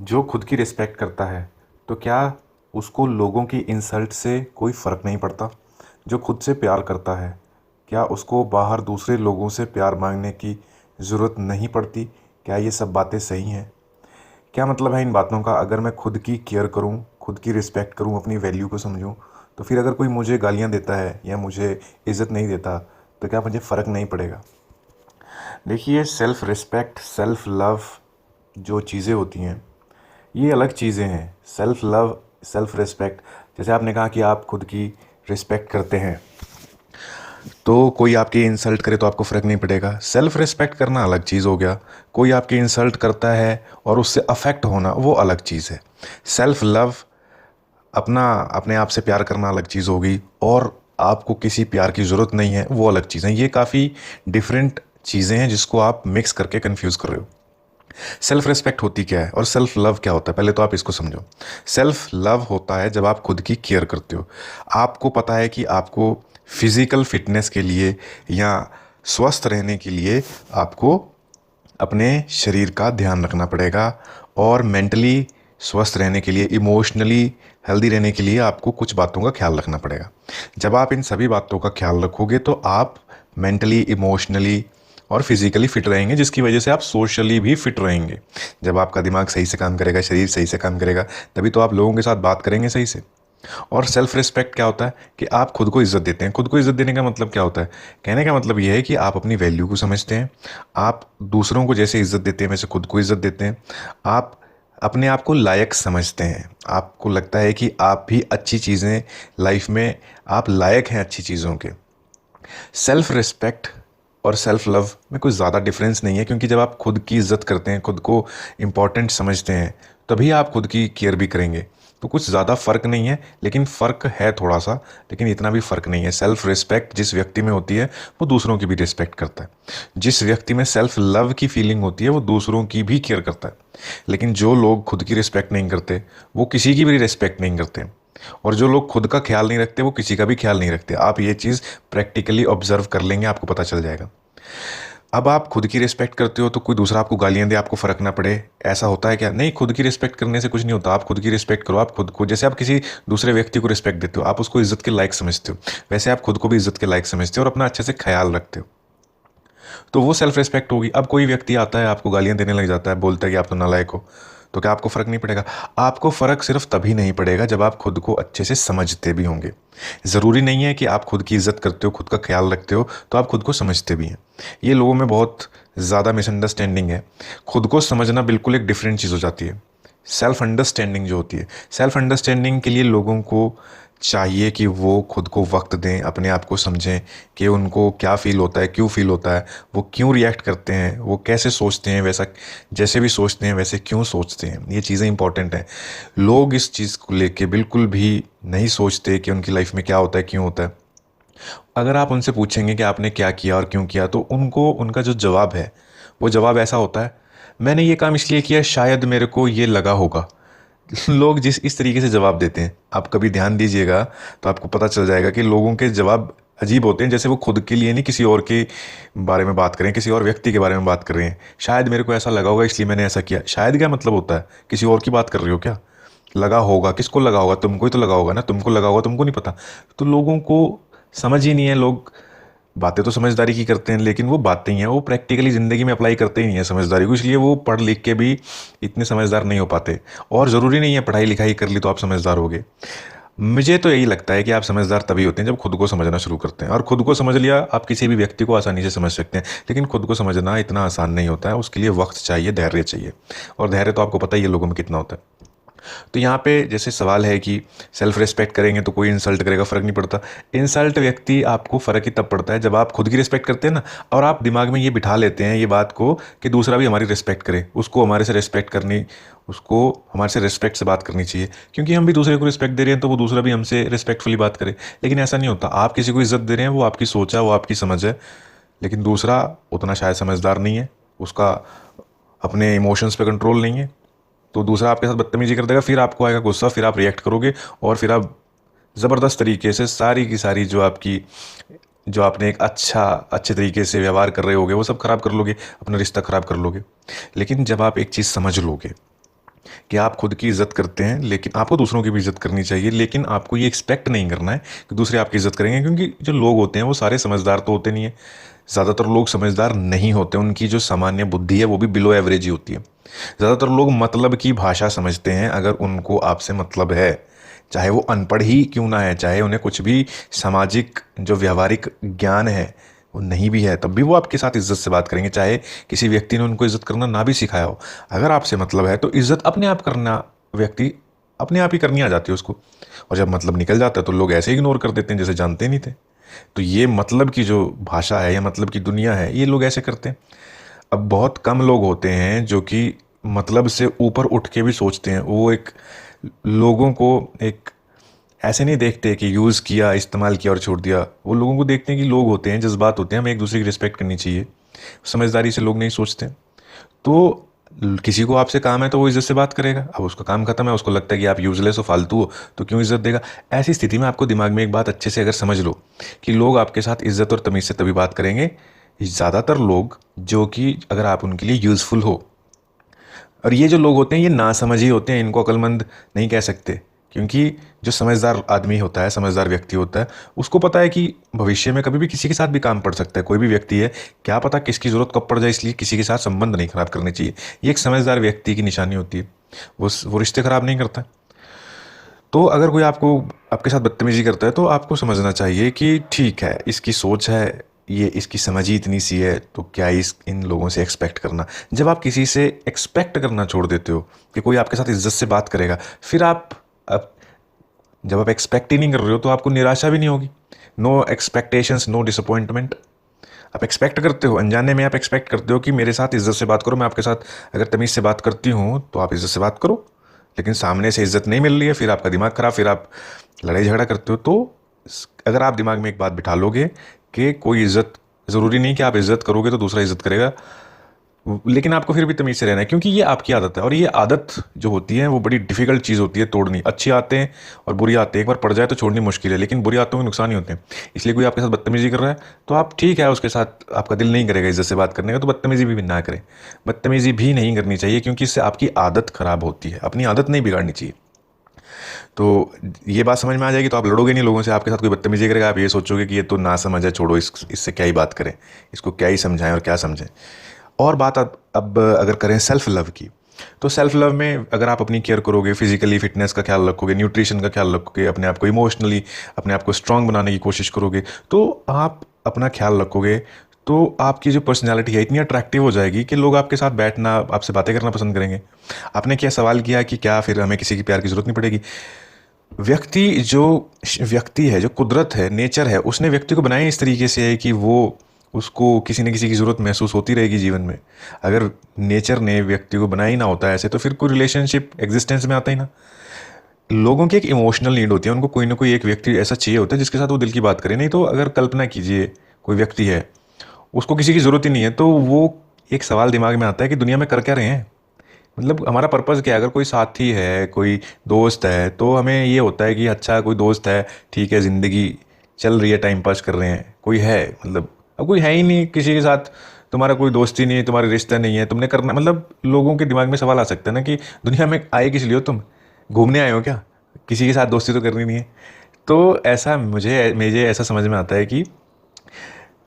जो खुद की रिस्पेक्ट करता है तो क्या उसको लोगों की इंसल्ट से कोई फ़र्क नहीं पड़ता। जो खुद से प्यार करता है क्या उसको बाहर दूसरे लोगों से प्यार मांगने की ज़रूरत नहीं पड़ती। क्या ये सब बातें सही हैं? क्या मतलब है इन बातों का? अगर मैं खुद की केयर करूं, खुद की रिस्पेक्ट करूं, अपनी वैल्यू को समझूं, तो फिर अगर कोई मुझे गालियां देता है या मुझे इज़्ज़त नहीं देता तो क्या मुझे फ़र्क नहीं पड़ेगा? देखिए, सेल्फ़ रिस्पेक्ट, सेल्फ़ लव जो चीज़ें होती हैं ये अलग चीज़ें हैं। सेल्फ़ लव, सेल्फ़ रिस्पेक्ट, जैसे आपने कहा कि आप खुद की रिस्पेक्ट करते हैं तो कोई आपकी इंसल्ट करे तो आपको फ़र्क नहीं पड़ेगा। सेल्फ़ रिस्पेक्ट करना अलग चीज़ हो गया। कोई आपकी इंसल्ट करता है और उससे अफेक्ट होना वो अलग चीज़ है। सेल्फ़ लव, अपना अपने आप से प्यार करना अलग चीज़ होगी, और आपको किसी प्यार की ज़रूरत नहीं है वो अलग चीज़ है। ये काफ़ी डिफरेंट चीज़ें हैं जिसको आप मिक्स करके कंफ्यूज कर रहे हो। सेल्फ रिस्पेक्ट होती क्या है और सेल्फ लव क्या होता है, पहले तो आप इसको समझो। सेल्फ लव होता है जब आप खुद की केयर करते हो। आपको पता है कि आपको फिजिकल फिटनेस के लिए या स्वस्थ रहने के लिए आपको अपने शरीर का ध्यान रखना पड़ेगा, और मेंटली स्वस्थ रहने के लिए, इमोशनली हेल्दी रहने के लिए आपको कुछ बातों का ख्याल रखना पड़ेगा। जब आप इन सभी बातों का ख्याल रखोगे तो आप मेंटली, इमोशनली और फिजिकली फिट रहेंगे, जिसकी वजह से आप सोशली भी फिट रहेंगे। जब आपका दिमाग सही से काम करेगा, शरीर सही से काम करेगा, तभी तो आप लोगों के साथ बात करेंगे सही से। और सेल्फ रिस्पेक्ट क्या होता है कि आप खुद को इज्जत देते हैं। खुद को इज्जत देने का मतलब क्या होता है? कहने का मतलब यह है कि आप अपनी वैल्यू को समझते हैं। आप दूसरों को जैसे इज्जत देते हैं वैसे खुद को इज्जत देते हैं। आप अपने आप को लायक समझते हैं। आपको लगता है कि आप भी अच्छी चीज़ें लाइफ में, आप लायक हैं अच्छी चीज़ों के। सेल्फ रिस्पेक्ट और सेल्फ लव में कोई ज़्यादा डिफरेंस नहीं है, क्योंकि जब आप खुद की इज्जत करते हैं, खुद को इम्पॉर्टेंट समझते हैं, तभी आप खुद की केयर भी करेंगे। तो कुछ ज़्यादा फ़र्क नहीं है, लेकिन फ़र्क है थोड़ा सा, लेकिन इतना भी फ़र्क नहीं है। सेल्फ रिस्पेक्ट जिस व्यक्ति में होती है वो दूसरों की भी रिस्पेक्ट करता है। जिस व्यक्ति में सेल्फ लव की फीलिंग होती है वो दूसरों की भी केयर करता है। लेकिन जो लोग खुद की रिस्पेक्ट नहीं करते वो किसी की भी रिस्पेक्ट नहीं करते, और जो लोग खुद का ख्याल नहीं रखते वो किसी का भी ख्याल नहीं रखते। आप ये चीज़ प्रैक्टिकली ऑब्जर्व कर लेंगे, आपको पता चल जाएगा। अब आप खुद की रिस्पेक्ट करते हो तो कोई दूसरा आपको गालियां दे, आपको फ़र्क ना पड़े, ऐसा होता है क्या? नहीं, खुद की रिस्पेक्ट करने से कुछ नहीं होता। आप खुद की रिस्पेक्ट करो। आप खुद को, जैसे आप किसी दूसरे व्यक्ति को रिस्पेक्ट देते हो, आप उसको इज्जत के लायक समझते हो, वैसे आप खुद को भी इज्जत के लायक समझते हो और अपना अच्छे से ख्याल रखते हो। तो वो सेल्फ रिस्पेक्ट होगी। अब कोई व्यक्ति आता है आपको गालियां देने लग जाता है, बोलता है कि आप तो नालायक हो, तो क्या आपको फ़र्क नहीं पड़ेगा? आपको फ़र्क सिर्फ तभी नहीं पड़ेगा जब आप खुद को अच्छे से समझते भी होंगे। ज़रूरी नहीं है कि आप खुद की इज्जत करते हो, खुद का ख्याल रखते हो तो आप खुद को समझते भी हैं। ये लोगों में बहुत ज़्यादा मिसअंडरस्टैंडिंग है। खुद को समझना बिल्कुल एक डिफरेंट चीज़ हो जाती है। सेल्फ अंडरस्टैंडिंग जो होती है, सेल्फ अंडरस्टैंडिंग के लिए लोगों को चाहिए कि वो खुद को वक्त दें, अपने आप को समझें कि उनको क्या फ़ील होता है, क्यों फ़ील होता है, वो क्यों रिएक्ट करते हैं, वो कैसे सोचते हैं, वैसा जैसे भी सोचते हैं वैसे क्यों सोचते हैं। ये चीज़ें इंपॉर्टेंट हैं। लोग इस चीज़ को लेके बिल्कुल भी नहीं सोचते कि उनकी लाइफ में क्या होता है, क्यों होता है। अगर आप उनसे पूछेंगे कि आपने क्या किया और क्यों किया, तो उनको उनका जो जवाब है वो जवाब ऐसा होता है, मैंने ये काम इसलिए किया, शायद मेरे को ये लगा होगा। लोग जिस इस तरीके से जवाब देते हैं, आप कभी ध्यान दीजिएगा तो आपको पता चल जाएगा कि लोगों के जवाब अजीब होते हैं, जैसे वो खुद के लिए नहीं किसी और के बारे में बात करें, किसी और व्यक्ति के बारे में बात कर रहे हैं। शायद मेरे को ऐसा लगा होगा इसलिए मैंने ऐसा किया। शायद क्या मतलब होता है? किसी और की बात कर रहे हो क्या? लगा होगा, किसको लगा होगा? तुमको ही तो लगा होगा ना। तुमको लगा होगा, तुमको नहीं पता। तो लोगों को समझ ही नहीं है। लोग बातें तो समझदारी की करते हैं, लेकिन वो बातें ही हैं, वो प्रैक्टिकली ज़िंदगी में अप्लाई करते ही नहीं है समझदारी को, इसलिए वो पढ़ लिख के भी इतने समझदार नहीं हो पाते। और ज़रूरी नहीं है पढ़ाई लिखाई कर ली तो आप समझदार होगे। मुझे तो यही लगता है कि आप समझदार तभी होते हैं जब खुद को समझना शुरू करते हैं, और खुद को समझ लिया आप किसी भी व्यक्ति को आसानी से समझ सकते हैं। लेकिन खुद को समझना इतना आसान नहीं होता है, उसके लिए वक्त चाहिए, धैर्य चाहिए, और धैर्य तो आपको पता ही है लोगों में कितना होता है। तो यहाँ पे जैसे सवाल है कि सेल्फ रिस्पेक्ट करेंगे तो कोई इंसल्ट करेगा, फ़र्क नहीं पड़ता। इंसल्ट व्यक्ति आपको फ़र्क ही तब पड़ता है जब आप खुद की रिस्पेक्ट करते हैं ना, और आप दिमाग में ये बिठा लेते हैं ये बात को कि दूसरा भी हमारी रिस्पेक्ट करे, उसको हमारे से रिस्पेक्ट करनी, उसको हमारे से रिस्पेक्ट से बात करनी चाहिए, क्योंकि हम भी दूसरे को रिस्पेक्ट दे रहे हैं तो वो दूसरा भी हमसे रिस्पेक्टफुली बात करे। लेकिन ऐसा नहीं होता। आप किसी को इज्जत दे रहे हैं, वो आपकी सोच है, वो आपकी समझ है, लेकिन दूसरा उतना शायद समझदार नहीं है, उसका अपने इमोशंस पे कंट्रोल नहीं है, तो दूसरा आपके साथ बदतमीजी कर देगा, फिर आपको आएगा गुस्सा, फिर आप रिएक्ट करोगे, और फिर आप ज़बरदस्त तरीके से सारी की सारी जो आपकी, जो आपने एक अच्छे तरीके से व्यवहार कर रहे होगे वो सब खराब कर लोगे, अपना रिश्ता खराब कर लोगे। लेकिन जब आप एक चीज़ समझ लोगे कि आप खुद की इज्जत करते हैं, लेकिन आपको दूसरों की भी इज्जत करनी चाहिए, लेकिन आपको ये एक्सपेक्ट नहीं करना है कि दूसरे आपकी इज्जत करेंगे, क्योंकि जो लोग होते हैं वो सारे समझदार तो होते नहीं है। ज़्यादातर लोग समझदार नहीं होते, उनकी जो सामान्य बुद्धि है वो भी बिलो एवरेज ही होती है। ज़्यादातर लोग मतलब की भाषा समझते हैं, अगर उनको आपसे मतलब है, चाहे वो अनपढ़ ही क्यों ना है, चाहे उन्हें कुछ भी सामाजिक जो व्यवहारिक ज्ञान है वो नहीं भी है, तब भी वो आपके साथ इज्जत से बात करेंगे, चाहे किसी व्यक्ति ने उनको इज्जत करना ना भी सिखाया हो। अगर आपसे मतलब है तो इज्जत अपने आप करना, व्यक्ति अपने आप ही करनी आ जाती है उसको। और जब मतलब निकल जाता है तो लोग ऐसे इग्नोर कर देते हैं जैसे जानते नहीं थे। तो ये मतलब की जो भाषा है या मतलब की दुनिया है, ये लोग ऐसे करते हैं। अब बहुत कम लोग होते हैं जो कि मतलब से ऊपर उठ के भी सोचते हैं। वो एक लोगों को एक ऐसे नहीं देखते कि यूज़ किया, इस्तेमाल किया और छोड़ दिया। वो लोगों को देखते हैं कि लोग होते हैं, जज्बात होते हैं, हमें एक दूसरे की रिस्पेक्ट करनी चाहिए। समझदारी से लोग नहीं सोचते। तो किसी को आपसे काम है तो वो इज्जत से बात करेगा। अब उसका काम खत्म है, उसको लगता है कि आप यूजलेस हो, फालतू हो, तो क्यों इज्जत देगा। ऐसी स्थिति में आपको दिमाग में एक बात अच्छे से अगर समझ लो कि लोग आपके साथ इज्जत और तमीज़ से तभी बात करेंगे, ज़्यादातर लोग जो कि अगर आप उनके लिए यूज़फुल हो। और ये जो लोग होते हैं ये नासमझ ही होते हैं, इनको अक्लमंद नहीं कह सकते। क्योंकि जो समझदार आदमी होता है, समझदार व्यक्ति होता है, उसको पता है कि भविष्य में कभी भी किसी के साथ भी काम पड़ सकता है। कोई भी व्यक्ति है, क्या पता किसकी ज़रूरत कब पड़ जाए, इसलिए किसी के साथ संबंध नहीं खराब करने चाहिए। ये एक समझदार व्यक्ति की निशानी होती है। वो रिश्ते खराब नहीं करता। तो अगर कोई आपके साथ बदतमीजी करता है तो आपको समझना चाहिए कि ठीक है, इसकी सोच है, ये इसकी समझ ही इतनी सी है, तो क्या इस इन लोगों से एक्सपेक्ट करना। जब आप किसी से एक्सपेक्ट करना छोड़ देते हो कि कोई आपके साथ इज्जत से बात करेगा, फिर आप जब आप एक्सपेक्ट ही नहीं कर रहे हो तो आपको निराशा भी नहीं होगी। No expectations no disappointment. आप एक्सपेक्ट करते हो, अनजाने में आप एक्सपेक्ट करते हो कि मेरे साथ इज्जत से बात करो, मैं आपके साथ अगर तमीज़ से बात करती हूँ तो आप इज्जत से बात करो। लेकिन सामने से इज्जत नहीं मिल रही है, फिर आपका दिमाग खराब, फिर आप लड़ाई झगड़ा करते हो। तो अगर आप दिमाग में एक बात बिठा लोगे कि कोई इज्जत, ज़रूरी नहीं कि आप इज्जत करोगे तो दूसरा इज्जत करेगा, लेकिन आपको फिर भी तमीज़ से रहना है, क्योंकि ये आपकी आदत है। और ये आदत जो होती है वो बड़ी डिफ़िकल्ट चीज़ होती है तोड़नी। अच्छी आदतें हैं और बुरी आदतें एक बार पड़ जाए तो छोड़नी मुश्किल है, लेकिन बुरी आदतों के नुकसान ही होते हैं। इसलिए कोई आपके साथ बदतमीज़ी कर रहा है तो आप ठीक है, उसके साथ आपका दिल नहीं करेगा इज्जत से बात करने का, तो बदतमीज़ी भी ना करें। बदतमीज़ी भी नहीं करनी चाहिए, क्योंकि इससे आपकी आदत ख़राब होती है। अपनी आदत नहीं बिगाड़नी चाहिए। तो ये बात समझ में आ जाएगी तो आप लड़ोगे नहीं लोगों से। आपके साथ कोई बदतमीज़ी करेगा, आप ये सोचोगे कि ये तो ना समझ है, छोड़ो, इससे क्या ही बात करें, इसको क्या ही समझाएं और क्या समझें। और बात अब अगर करें सेल्फ लव की, तो सेल्फ लव में अगर आप अपनी केयर करोगे, फिजिकली फिटनेस का ख्याल रखोगे, न्यूट्रिशन का ख्याल रखोगे, अपने आप को इमोशनली, अपने आप को स्ट्रांग बनाने की कोशिश करोगे, तो आप अपना ख्याल रखोगे, तो आपकी जो पर्सनैलिटी है इतनी अट्रैक्टिव हो जाएगी कि लोग आपके साथ बैठना, आपसे बातें करना पसंद करेंगे। आपने क्या सवाल किया कि क्या फिर हमें किसी की प्यार की ज़रूरत नहीं पड़ेगी। व्यक्ति है, जो कुदरत है, नेचर है, उसने व्यक्ति को बनाया इस तरीके से है कि वो उसको किसी न किसी की ज़रूरत महसूस होती रहेगी जीवन में। अगर नेचर ने व्यक्ति को बनाया ही ना होता ऐसे, तो फिर कोई रिलेशनशिप एग्जिस्टेंस में आता ही ना। लोगों की एक इमोशनल नीड होती है, उनको कोई ना कोई एक व्यक्ति ऐसा चाहिए होता है जिसके साथ वो दिल की बात करे। नहीं तो अगर कल्पना कीजिए कोई व्यक्ति है, उसको किसी की ज़रूरत ही नहीं है, तो वो एक सवाल दिमाग में आता है कि दुनिया में कर क्या रहे हैं। मतलब हमारा पर्पज़ क्या है। अगर कोई साथी है, कोई दोस्त है, तो हमें ये होता है कि अच्छा कोई दोस्त है, ठीक है, ज़िंदगी चल रही है, टाइम पास कर रहे हैं, कोई है। मतलब अब कोई है ही नहीं किसी के साथ, तुम्हारा कोई दोस्ती नहीं है, तुम्हारा रिश्ता नहीं है, तुमने करना, मतलब लोगों के दिमाग में सवाल आ सकता है ना कि दुनिया में आए किस लिए हो, तुम घूमने आए हो क्या, किसी के साथ दोस्ती तो करनी नहीं है। तो ऐसा मुझे मुझे ऐसा समझ में आता है कि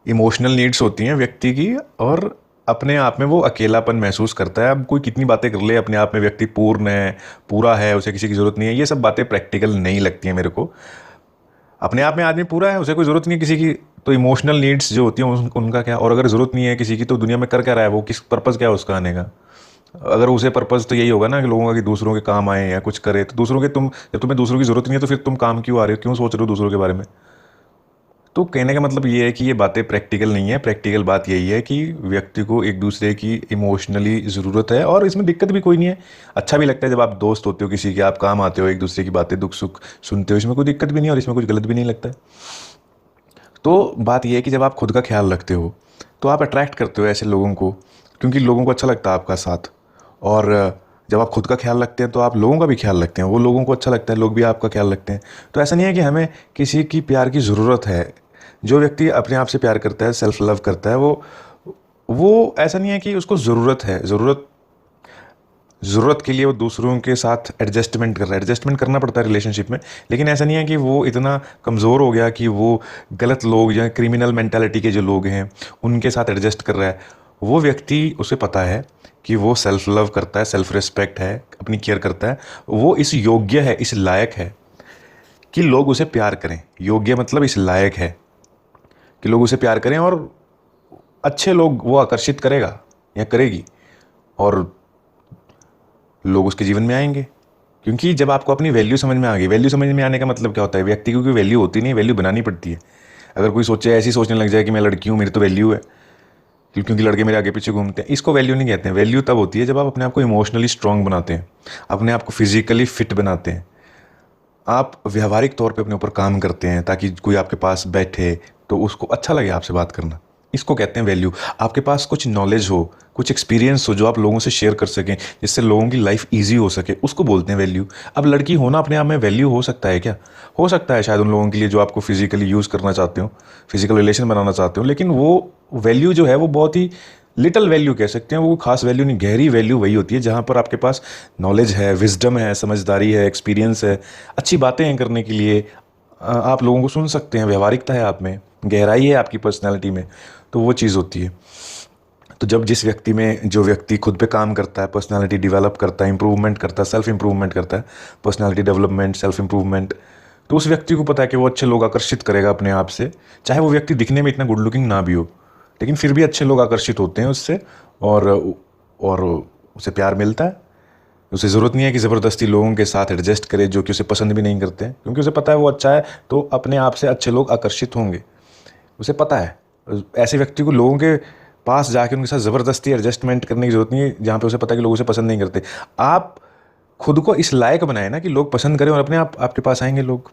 इमोशनल नीड्स होती हैं व्यक्ति की, और अपने आप में वो अकेलापन महसूस करता है। अब कोई कितनी बातें कर ले, अपने आप में व्यक्ति पूर्ण है, पूरा है, उसे किसी की ज़रूरत नहीं है, ये सब बातें प्रैक्टिकल नहीं लगती हैं मेरे को। अपने आप में आदमी पूरा है, उसे कोई ज़रूरत नहीं है किसी की। तो इमोशनल नीड्स जो होती हैं उनका क्या। और अगर ज़रूरत नहीं है किसी की, तो दुनिया में कर क्या रहा है वो, किस पर्पज़ क्या है उसका आने का। अगर उसे पर्पज़ तो यही होगा ना कि लोगों का कि दूसरों के काम आए या कुछ करे, तो दूसरों के जब तुम्हें दूसरों की ज़रूरत नहीं है तो फिर तुम काम क्यों आ रहे हो, क्यों सोच रहे हो दूसरों के बारे में। तो कहने का मतलब ये है कि ये बातें प्रैक्टिकल नहीं है। प्रैक्टिकल बात यही है कि व्यक्ति को एक दूसरे की इमोशनली ज़रूरत है, और इसमें दिक्कत भी कोई नहीं है। अच्छा भी लगता है जब आप दोस्त होते हो किसी के, आप काम आते हो, एक दूसरे की बातें दुख सुख सुनते हो, इसमें कोई दिक्कत भी नहीं है और इसमें कुछ गलत भी नहीं लगता है। तो बात यह है कि जब आप खुद का ख्याल रखते हो तो आप अट्रैक्ट करते हो ऐसे लोगों को, क्योंकि लोगों को अच्छा लगता है आपका साथ। और जब आप खुद का ख्याल रखते हैं तो आप लोगों का भी ख्याल रखते हैं, वो लोगों को अच्छा लगता है, लोग भी आपका ख्याल रखते हैं। तो ऐसा नहीं है कि हमें किसी की प्यार की ज़रूरत है। जो व्यक्ति अपने आप से प्यार करता है, सेल्फ लव करता है, वो ऐसा नहीं है कि उसको ज़रूरत है। ज़रूरत के लिए वो दूसरों के साथ एडजस्टमेंट कर रहा है। एडजस्टमेंट करना पड़ता है रिलेशनशिप में, लेकिन ऐसा नहीं है कि वो इतना कमज़ोर हो गया कि वो गलत लोग या क्रिमिनल मेंटालिटी के जो लोग हैं उनके साथ एडजस्ट कर रहा है। वो व्यक्ति, उसे पता है कि वो सेल्फ लव करता है, सेल्फ रिस्पेक्ट है, अपनी केयर करता है, वो इस योग्य है, इस लायक है कि लोग उसे प्यार करें। योग्य मतलब इस लायक है कि लोग उसे प्यार करें, और अच्छे लोग वो आकर्षित करेगा या करेगी, और लोग उसके जीवन में आएंगे। क्योंकि जब आपको अपनी वैल्यू समझ में आ गई, वैल्यू समझ में आने का मतलब क्या होता है, व्यक्ति की कोई वैल्यू होती नहीं, वैल्यू बनानी पड़ती है। अगर कोई सोचे, ऐसी सोचने लग जाए कि मैं लड़की हूँ, मेरी तो वैल्यू है क्योंकि लड़के मेरे आगे पीछे घूमते हैं, इसको वैल्यू नहीं कहते हैं। वैल्यू तब होती है जब आप अपने आप को इमोशनली स्ट्रांग बनाते हैं, अपने आप को फिजिकली फिट बनाते हैं, आप व्यवहारिक तौर पे अपने ऊपर काम करते हैं ताकि कोई आपके पास बैठे तो उसको अच्छा लगे आपसे बात करना। इसको कहते हैं वैल्यू। आपके पास कुछ नॉलेज हो, कुछ एक्सपीरियंस हो जो आप लोगों से शेयर कर सकें, जिससे लोगों की लाइफ ईजी हो सके, उसको बोलते हैं वैल्यू। अब लड़की होना अपने आप में वैल्यू हो सकता है क्या? हो सकता है शायद उन लोगों के लिए जो आपको फिजिकली यूज़ करना चाहते हो, फिजिकल रिलेशन बनाना चाहते हो, लेकिन वो वैल्यू जो है वो बहुत ही लिटल वैल्यू कह सकते हैं, वो खास वैल्यू नहीं। गहरी वैल्यू वही होती है जहाँ पर आपके पास नॉलेज है, विजडम है, समझदारी है, एक्सपीरियंस है, अच्छी बातें हैं करने के लिए, आप लोगों को सुन सकते हैं, व्यवहारिकता है आप में, गहराई है आपकी पर्सनैलिटी में, तो वो चीज़ होती है। तो जब जिस व्यक्ति में, जो व्यक्ति खुद पे काम करता है, पर्सनैलिटी डेवलप करता है, इंप्रूवमेंट करता है, सेल्फ इंप्रूवमेंट करता है, पर्सनैलिटी डेवलपमेंट, सेल्फ इंप्रूवमेंट, तो उस व्यक्ति को पता है कि वो अच्छे लोग आकर्षित करेगा अपने आप से। चाहे वो व्यक्ति दिखने में इतना गुड लुकिंग ना भी हो, लेकिन फिर भी अच्छे लोग आकर्षित होते हैं उससे, और उसे प्यार मिलता है। उसे ज़रूरत नहीं है कि ज़बरदस्ती लोगों के साथ एडजस्ट करे जो कि उसे पसंद भी नहीं करते हैं, क्योंकि उसे पता है वो अच्छा है तो अपने आप से अच्छे लोग आकर्षित होंगे। उसे पता है। ऐसे व्यक्ति को लोगों के पास जाके उनके साथ ज़बरदस्ती एडजस्टमेंट करने की ज़रूरत नहीं है, जहाँ पे उसे पता है कि लोग उसे पसंद नहीं करते। आप खुद को इस लायक बनाए ना कि लोग पसंद करें, और अपने आप आपके पास आएंगे लोग।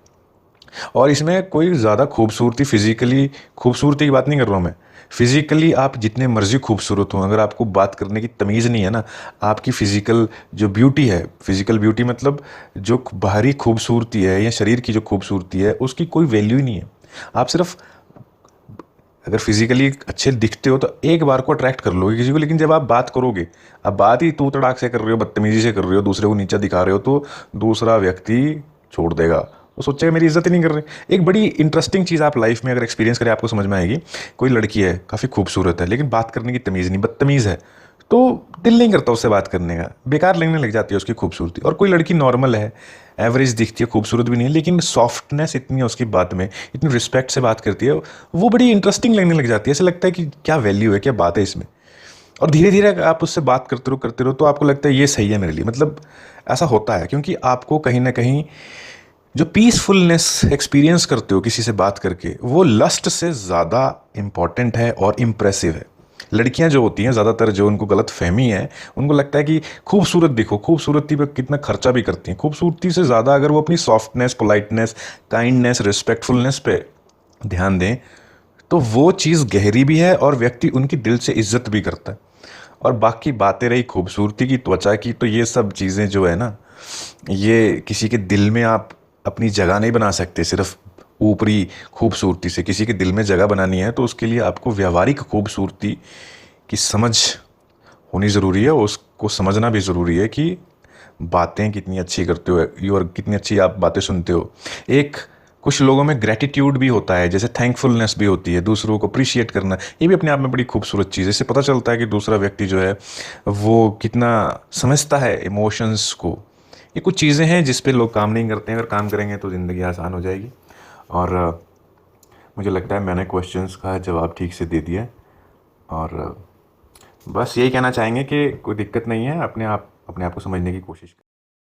और इसमें कोई ज़्यादा खूबसूरती, फिजिकली खूबसूरती की बात नहीं कर रहा हूँ मैं। फिजिकली आप जितने मर्जी खूबसूरत हो, अगर आपको बात करने की तमीज़ नहीं है ना, आपकी फिजिकल जो ब्यूटी है, फिजिकल ब्यूटी मतलब जो बाहरी खूबसूरती है या शरीर की जो खूबसूरती है, उसकी कोई वैल्यू ही नहीं है। आप सिर्फ अगर फिजिकली अच्छे दिखते हो तो एक बार को अट्रैक्ट कर लोगे किसी को, लेकिन जब आप बात करोगे, अब बात ही तू तड़ाक से कर रहे हो, बदतमीजी से कर रहे हो, दूसरे को नीचा दिखा रहे हो, तो दूसरा व्यक्ति छोड़ देगा। वो सोचेगा मेरी इज्जत ही नहीं कर रहे। एक बड़ी इंटरेस्टिंग चीज़ आप लाइफ में अगर एक्सपीरियंस करें, आपको समझ में आएगी। कोई लड़की है, काफ़ी खूबसूरत है, लेकिन बात करने की तमीज़ नहीं, बदतमीज़ है, तो दिल नहीं करता उससे बात करने का, बेकार लगने लग जाती है उसकी खूबसूरती। और कोई लड़की नॉर्मल है, एवरेज दिखती है, खूबसूरत भी नहीं है, लेकिन सॉफ्टनेस इतनी है उसकी बात में, इतनी रिस्पेक्ट से बात करती है, वो बड़ी इंटरेस्टिंग लगने लग जाती है। ऐसा लगता है कि क्या वैल्यू है, क्या बात है इसमें। और धीरे धीरे आप उससे बात करते रहो तो आपको लगता है ये सही है मेरे लिए। मतलब ऐसा होता है क्योंकि आपको कहीं ना कहीं जो पीसफुलनेस एक्सपीरियंस करते हो किसी से बात करके, वो लस्ट से ज़्यादा इम्पॉर्टेंट है और इम्प्रेसिव है। लड़कियां जो होती हैं ज़्यादातर, जो उनको गलत फहमी है, उनको लगता है कि खूबसूरत दिखो, खूबसूरती पे कितना खर्चा भी करती हैं। खूबसूरती से ज़्यादा अगर वो अपनी सॉफ्टनेस, पोलाइटनेस, काइंडनेस, रिस्पेक्टफुलनेस पे ध्यान दें तो वो चीज़ गहरी भी है और व्यक्ति उनकी दिल से इज्जत भी करता है। और बाकी बातें रही खूबसूरती की, त्वचा की, तो ये सब चीज़ें जो है ना, ये किसी के दिल में आप अपनी जगह नहीं बना सकते सिर्फ ऊपरी खूबसूरती से। किसी के दिल में जगह बनानी है तो उसके लिए आपको व्यवहारिक खूबसूरती की समझ होनी ज़रूरी है। उसको समझना भी ज़रूरी है कि बातें कितनी अच्छी करते हो और कितनी अच्छी आप बातें सुनते हो। एक कुछ लोगों में ग्रेटिट्यूड भी होता है, जैसे थैंकफुलनेस भी होती है, दूसरों को अप्रिशिएट करना, ये भी अपने आप में बड़ी खूबसूरत चीज़ है। इससे पता चलता है कि दूसरा व्यक्ति जो है वो कितना समझता है इमोशंस को। ये कुछ चीज़ें हैं जिस पे लोग काम नहीं करते हैं। अगर काम करेंगे तो ज़िंदगी आसान हो जाएगी। और मुझे लगता है मैंने क्वेश्चंस का जवाब ठीक से दे दिया। और बस यही कहना चाहेंगे कि कोई दिक्कत नहीं है, अपने आप को समझने की कोशिश करें।